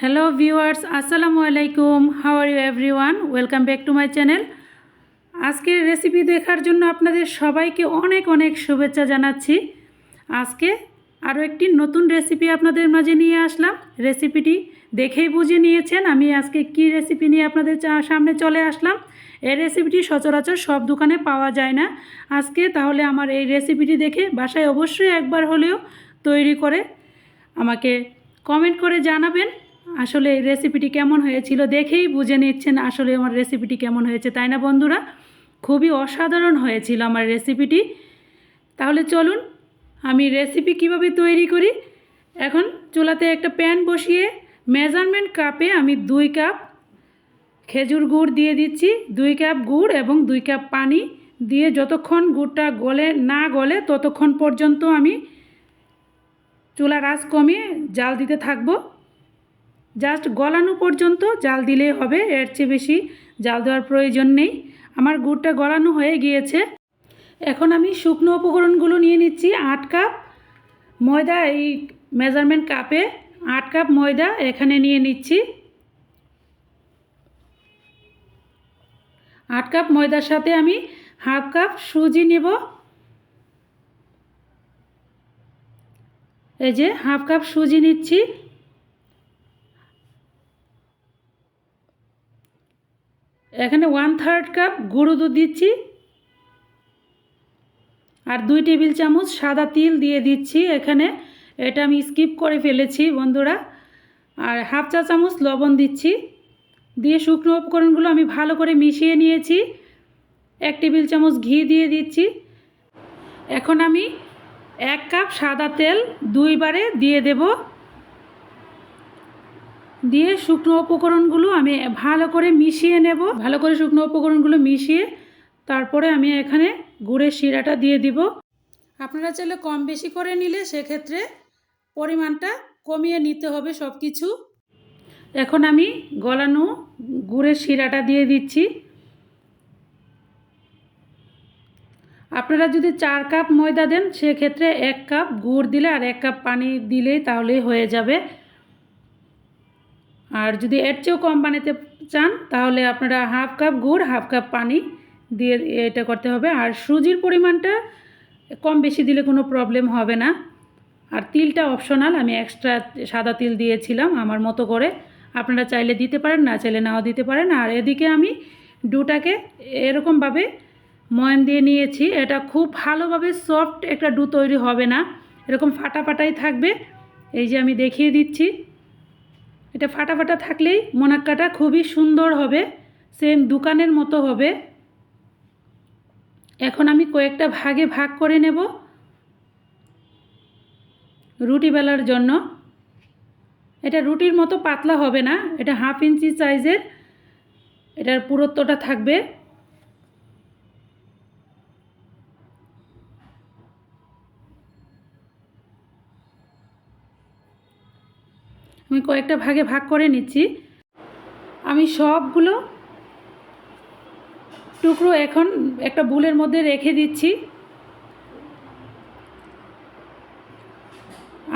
Hello viewers, আসসালামু আলাইকুম। How are you everyone? Welcome back to my channel. আজকের recipe দেখার জন্য আপনাদের সবাইকে অনেক অনেক শুভেচ্ছা জানাচ্ছি। আজকে আরও একটি নতুন রেসিপি আপনাদের মাঝে নিয়ে আসলাম। রেসিপিটি দেখেই বুঝে নিয়েছেন আমি আজকে কি রেসিপি নিয়ে আপনাদের সামনে চলে আসলাম। এই রেসিপিটি সচরাচর সব দোকানে পাওয়া যায় না। আজকে তাহলে আমার এই রেসিপিটি দেখে বাসায় অবশ্যই একবার হলেও তৈরি করে আমাকে কমেন্ট করে জানাবেন আসলে এই রেসিপিটি কেমন হয়েছিল। দেখেই বুঝে নিচ্ছেন আসলে আমার রেসিপিটি কেমন হয়েছে, তাই না বন্ধুরা? খুবই অসাধারণ হয়েছিল আমার রেসিপিটি। তাহলে চলুন আমি রেসিপি কিভাবে তৈরি করি। এখন চুলাতে একটা প্যান বসিয়ে মেজারমেন্ট কাপে আমি 2 কাপ খেজুর গুড় দিয়ে দিচ্ছি। 2 কাপ গুড় এবং 2 কাপ পানি দিয়ে যতক্ষণ গুড়টা না গলে ততক্ষণ পর্যন্ত আমি চুলার আঁচ কমিয়ে জাল দিতে থাকবো। জাস্ট গলানো পর্যন্ত জাল দিলেই হবে, এর চেয়ে বেশি জাল দেওয়ার প্রয়োজন নেই। আমার গুড়টা গলানো হয়ে গিয়েছে। এখন আমি শুকনো উপকরণগুলো নিয়ে নিচ্ছি। 8 কাপ ময়দা, এই মেজারমেন্ট কাপে 8 কাপ ময়দা এখানে নিয়ে নিচ্ছি। 8 কাপ ময়দার সাথে আমি হাফ কাপ সুজি নেব। এই যে হাফ কাপ সুজি নিচ্ছি। এখানে 1/3 কাপ গুঁড়ো দুধ দিচ্ছি আর 2 টেবিল চামচ সাদা তিল দিয়ে দিচ্ছি এখানে। এটা আমি স্কিপ করে ফেলেছি বন্ধুরা। আর হাফ চা চামচ লবণ দিচ্ছি। দিয়ে শুকনো উপকরণগুলো আমি ভালো করে মিশিয়ে নিয়েছি। 1 টেবিল চামচ ঘি দিয়ে দিচ্ছি। এখন আমি 1 কাপ সাদা তেল 2 বারে দিয়ে দেব। দিয়ে শুকনো উপকরণগুলো আমি ভালো করে মিশিয়ে নেব। ভালো করে শুকনো উপকরণগুলো মিশিয়ে তারপরে আমি এখানে গুড়ের শিরাটা দিয়ে দিব। আপনারা চাইলে কম বেশি করে নিলে সেক্ষেত্রে পরিমাণটা কমিয়ে নিতে হবে সব কিছু। এখন আমি গলানো গুড়ের শিরাটা দিয়ে দিচ্ছি। আপনারা যদি 4 কাপ ময়দা দেন সেক্ষেত্রে 1 কাপ গুড় দিলে আর 1 কাপ পানি দিলেই তাহলেই হয়ে যাবে। আর যদি এর চেয়েও কম বানাতে চান তাহলে আপনারা হাফ কাপ গুড় হাফ কাপ পানি দিয়ে এটা করতে হবে। আর সুজির পরিমাণটা কম বেশি দিলে কোনো প্রবলেম হবে না। আর তিলটা অপশনাল, আমি এক্সট্রা সাদা তিল দিয়েছিলাম আমার মতো করে। আপনারা চাইলে দিতে পারেন, না চাইলে নাও দিতে পারেন। আর এদিকে আমি ডুটাকে এরকমভাবে ময়ান দিয়ে নিয়েছি। এটা খুব ভালোভাবে সফট একটা ডু তৈরি হবে না, এরকম ফাটা ফাটাই থাকবে। এই যে আমি দেখিয়ে দিচ্ছি, এটা ফাটা ফাটা থাকলেই মোনাক্কাটা খুবই সুন্দর হবে, সেম দোকানের মতো হবে। এখন আমি কয়েকটা ভাগে ভাগ করে নেব রুটি বেলার জন্য। এটা রুটির মতো পাতলা হবে না, এটা 1/2 ইঞ্চি সাইজের এটার পুরুত্বটা থাকবে। আমি কয়েকটা ভাগে ভাগ করে নিচ্ছি। আমি সবগুলো টুকরো এখন একটা বুলের মধ্যে রেখে দিচ্ছি।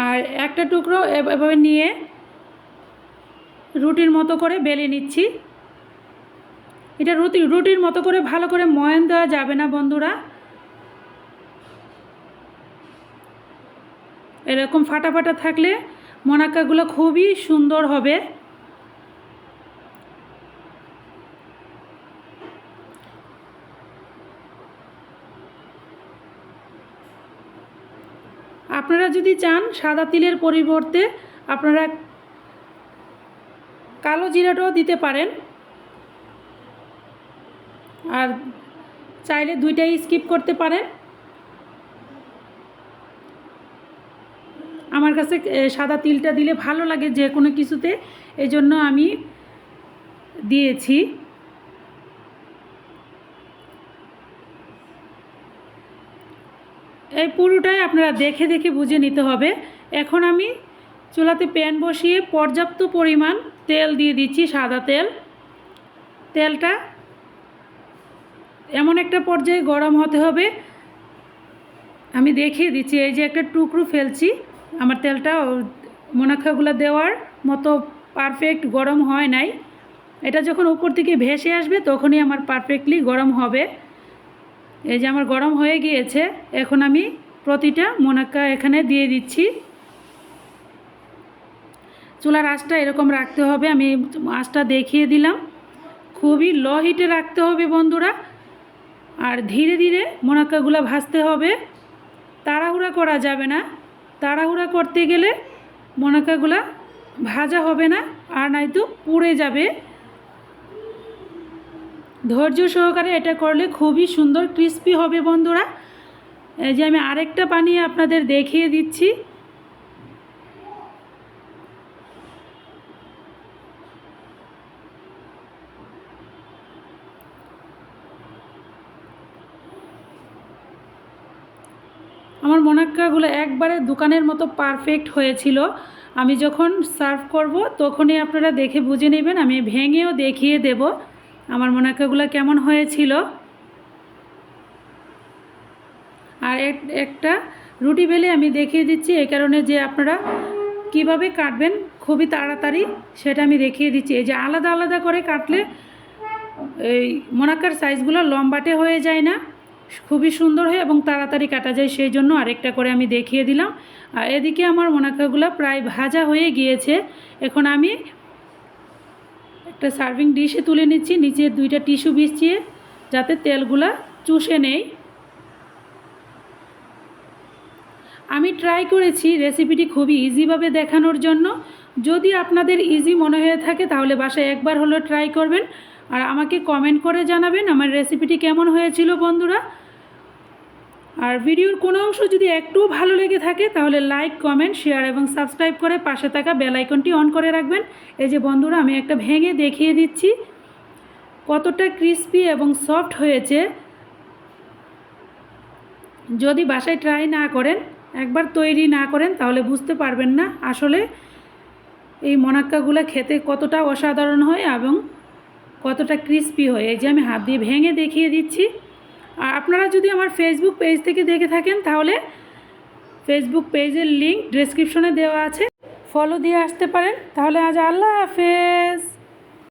আর একটা টুকরো এভাবে নিয়ে রুটির মতো করে বেলে নিচ্ছি। এটা রুটির মতো করে ভালো করে ময়ান দেওয়া যাবে না বন্ধুরা, এরকম ফাটা ফাটা থাকলে মোনাক্কাগুলো খুবই সুন্দর হবে। আপনারা যদি চান সাদা তিলের পরিবর্তে আপনারা কালো জিরাটাও দিতে পারেন। আর চাইলে দুইটাই স্কিপ করতে পারেন। আমার কাছে সাদা তিলটা দিলে ভালো লাগে যে কোনো কিছুতে, এই জন্য আমি দিয়েছি। এই পুরোটাই আপনারা দেখে দেখে বুঝে নিতে হবে। এখন আমি চুলাতে প্যান বসিয়ে পর্যাপ্ত পরিমাণ তেল দিয়ে দিচ্ছি, সাদা তেল। তেলটা এমন একটা পর্যায়ে গরম হতে হবে, আমি দেখিয়ে দিচ্ছি। এই যে একটা টুকরো ফেলছি, আমার তেলটা মোনাক্কাগুলো দেওয়ার মতো পারফেক্ট গরম হয় নাই। এটা যখন উপর থেকে ভেসে আসবে তখনই আমার পারফেক্টলি গরম হবে। এই যে আমার গরম হয়ে গিয়েছে। এখন আমি প্রতিটা মুনাক্কা এখানে দিয়ে দিচ্ছি। চুলার আঁচটা এরকম রাখতে হবে, আমি আঁচটা দেখিয়ে দিলাম। খুবই লো হিটে রাখতে হবে বন্ধুরা, আর ধীরে ধীরে মুনাক্কাগুলো ভাজতে হবে। তাড়াহুড়া করা যাবে না, তাড়াহুড়া করতে গেলে মুনাক্কাগুলো ভাজা হবে না, আর নয়তো পুড়ে যাবে। ধৈর্য সহকারে এটা করলে খুবই সুন্দর ক্রিস্পি হবে বন্ধুরা। এই যে আমি আরেকটা বানিয়ে আপনাদের দেখিয়ে দিচ্ছি। আমার মুনাক্কাগুলো একবারে দোকানের মতো পারফেক্ট হয়েছিল। আমি যখন সার্ভ করব তখনই আপনারা দেখে বুঝে নেবেন। আমি ভেঙেও দেখিয়ে দেব আমার মুনাক্কাগুলো কেমন হয়েছিল। আর একটা রুটি বেলে আমি দেখিয়ে দিচ্ছি, এই কারণে যে আপনারা কিভাবে কাটবেন খুবই তাড়াতাড়ি সেটা আমি দেখিয়ে দিচ্ছি। এই যে আলাদা আলাদা করে কাটলে এই মুনাক্কার সাইজগুলো লম্বাটে হয়ে যায় না, খুবই সুন্দর হয় এবং তাড়াতাড়ি কাটা যায়, সেই জন্য আরেকটা করে আমি দেখিয়ে দিলাম। আর এদিকে আমার মুনাক্কাগুলো প্রায় ভাজা হয়ে গিয়েছে। এখন আমি একটা সার্ভিং ডিশে তুলে নিচ্ছি, নিচে 2টা টিস্যু বিছিয়ে যাতে তেলগুলা চুষে নেই। আমি ট্রাই করেছি রেসিপিটি খুবই ইজিভাবে দেখানোর জন্য। যদি আপনাদের ইজি মনে হয়ে থাকে তাহলে বাসায় একবার হলো ট্রাই করবেন, আর আমাকে কমেন্ট করে জানাবেন আমার রেসিপিটি কেমন হয়েছিল বন্ধুরা। আর ভিডিওর কোনো অংশ যদি একটু ভালো লেগে থাকে তাহলে লাইক, কমেন্ট, শেয়ার এবং সাবস্ক্রাইব করে পাশে থাকা বেল আইকনটি অন করে রাখবেন। এই যে বন্ধুরা আমি একটা ভেঙে দেখিয়ে দিচ্ছি কতটা ক্রিস্পি এবং সফট হয়েছে। যদি বাসায় ট্রাই না করেন, একবার তৈরি না করেন, তাহলে বুঝতে পারবেন না আসলে এই মুনাক্কাগুলো খেতে কতটা অসাধারণ হয় এবং কতটা ক্রিস্পি হয়। এই যে আমি হাত দিয়ে ভেঙে দেখিয়ে দিচ্ছি। আর আপনারা যদি আমার ফেসবুক পেজ থেকে দেখে থাকেন তাহলে ফেসবুক পেজের লিংক ডেসক্রিপশনে দেওয়া আছে, ফলো দিয়ে আসতে পারেন। তাহলে আজ আল্লাহ হাফেজ।